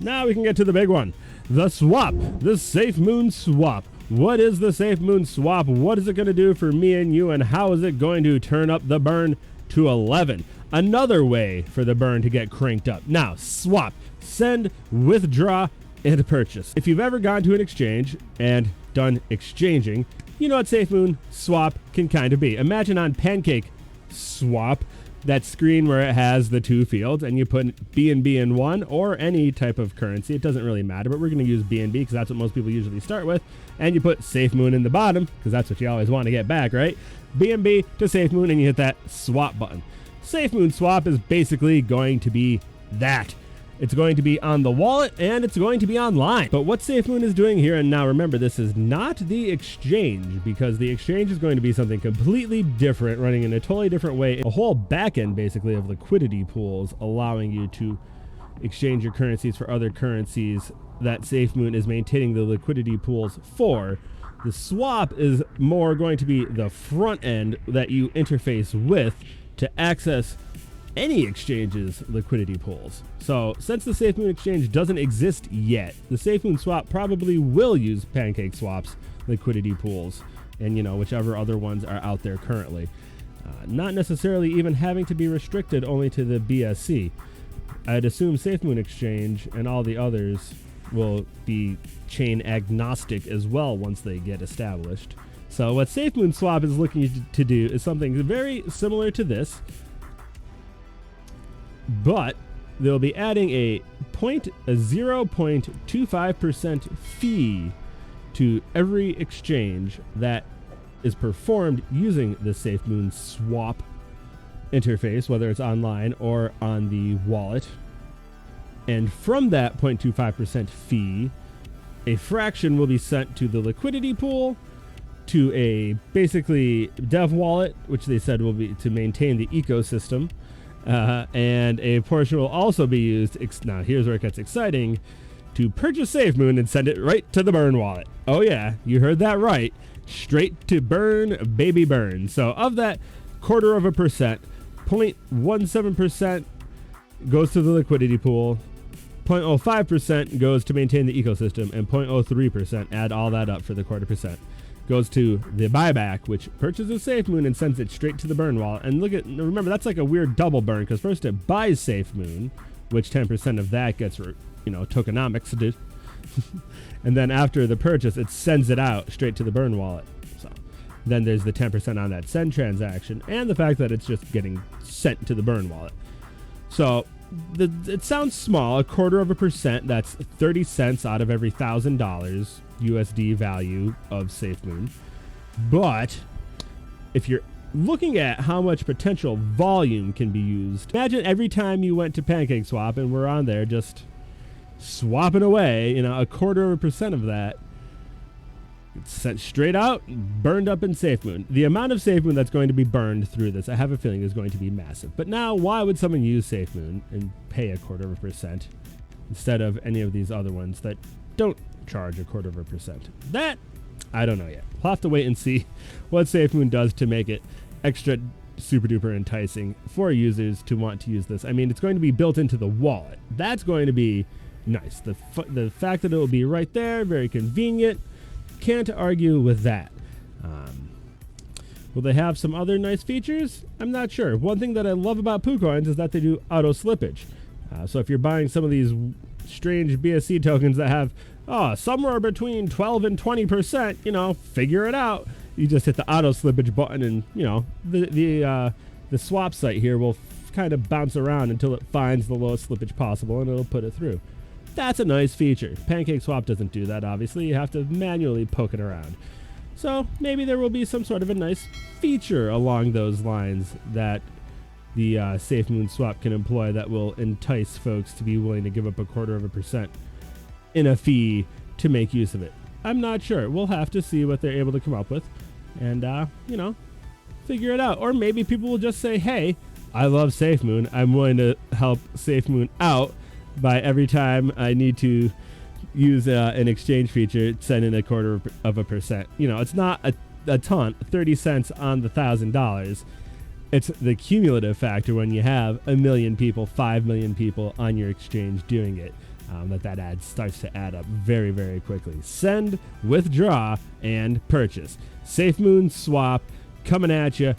Now we can get to the big one. The swap. The SafeMoon SWAP. What is the SafeMoon SWAP? What is it going to do for me and you? And how is it going to turn up the burn to 11? Another way for the burn to get cranked up. Now, swap. Send, withdraw, and purchase. If you've ever gone to an exchange and done exchanging, you know what SafeMoon SWAP can kind of be. Imagine on PancakeSwap, that screen where it has the two fields, and you put BNB in one or any type of currency. It doesn't really matter, but we're going to use BNB because that's what most people usually start with. And you put SafeMoon in the bottom because that's what you always want to get back, right? BNB to SafeMoon, and you hit that swap button. SafeMoon SWAP is basically going to be that. It's going to be on the wallet, and it's going to be online. But what SafeMoon is doing here, and now remember, this is not the exchange, because the exchange is going to be something completely different, running in a totally different way. A whole backend, basically, of liquidity pools, allowing you to exchange your currencies for other currencies that SafeMoon is maintaining the liquidity pools for. The swap is more going to be the front end that you interface with to access any exchange's liquidity pools. So since the SafeMoon Exchange doesn't exist yet, the SafeMoon SWAP probably will use PancakeSwap's liquidity pools and, you know, whichever other ones are out there currently. Not necessarily even having to be restricted only to the BSC. I'd assume SafeMoon Exchange and all the others will be chain agnostic as well once they get established. So what SafeMoon SWAP is looking to do is something very similar to this, but they'll be adding a 0.25% fee to every exchange that is performed using the SafeMoon SWAP interface, whether it's online or on the wallet. And from that 0.25% fee, a fraction will be sent to the liquidity pool, to a basically dev wallet, which they said will be to maintain the ecosystem. And a portion will also be used, now here's where it gets exciting, to purchase SafeMoon and send it right to the burn wallet. Oh yeah, you heard that right. Straight to burn, baby burn. So of that 0.25%, 0.17% goes to the liquidity pool, 0.05% goes to maintain the ecosystem, and 0.03%, add all that up for the 0.25%, goes to the buyback, which purchases SafeMoon and sends it straight to the burn wallet. And remember, that's like a weird double burn, because first it buys SafeMoon, which 10% of that gets, tokenomics, and then after the purchase, it sends it out straight to the burn wallet. So then there's the 10% on that send transaction, and the fact that it's just getting sent to the burn wallet. So it sounds small, 0.25%, that's 30 cents out of every $1,000 USD value of SafeMoon. But if you're looking at how much potential volume can be used, imagine every time you went to PancakeSwap and we're on there just swapping away, 0.25% of that, it's sent straight out, burned up in SafeMoon. The amount of SafeMoon that's going to be burned through this, I have a feeling, is going to be massive. But now, why would someone use SafeMoon and pay 0.25% instead of any of these other ones that don't charge 0.25%? That, I don't know yet. We'll have to wait and see what SafeMoon does to make it extra super duper enticing for users to want to use this. I mean, it's going to be built into the wallet. That's going to be nice. The fact that it will be right there, very convenient. Can't argue with that. Will they have some other nice features? I'm not sure. One thing that I love about PooCoins is that they do auto slippage. So if you're buying some of these strange BSC tokens that have somewhere between 12 and 20%, figure it out. You just hit the auto slippage button, and the swap site here will kind of bounce around until it finds the lowest slippage possible, and it'll put it through. That's a nice feature. PancakeSwap doesn't do that, obviously. You have to manually poke it around. So maybe there will be some sort of a nice feature along those lines that the SafeMoon SWAP can employ that will entice folks to be willing to give up 0.25% in a fee to make use of it. I'm not sure. We'll have to see what they're able to come up with and, figure it out. Or maybe people will just say, hey, I love SafeMoon. I'm willing to help SafeMoon out by every time I need to use an exchange feature, send in 0.25%. It's not a ton, 30 cents on the $1,000. It's the cumulative factor when you have 1 million people, 5 million people on your exchange doing it. that ad starts to add up very, very quickly. Send, withdraw, and purchase. SafeMoon SWAP coming at you.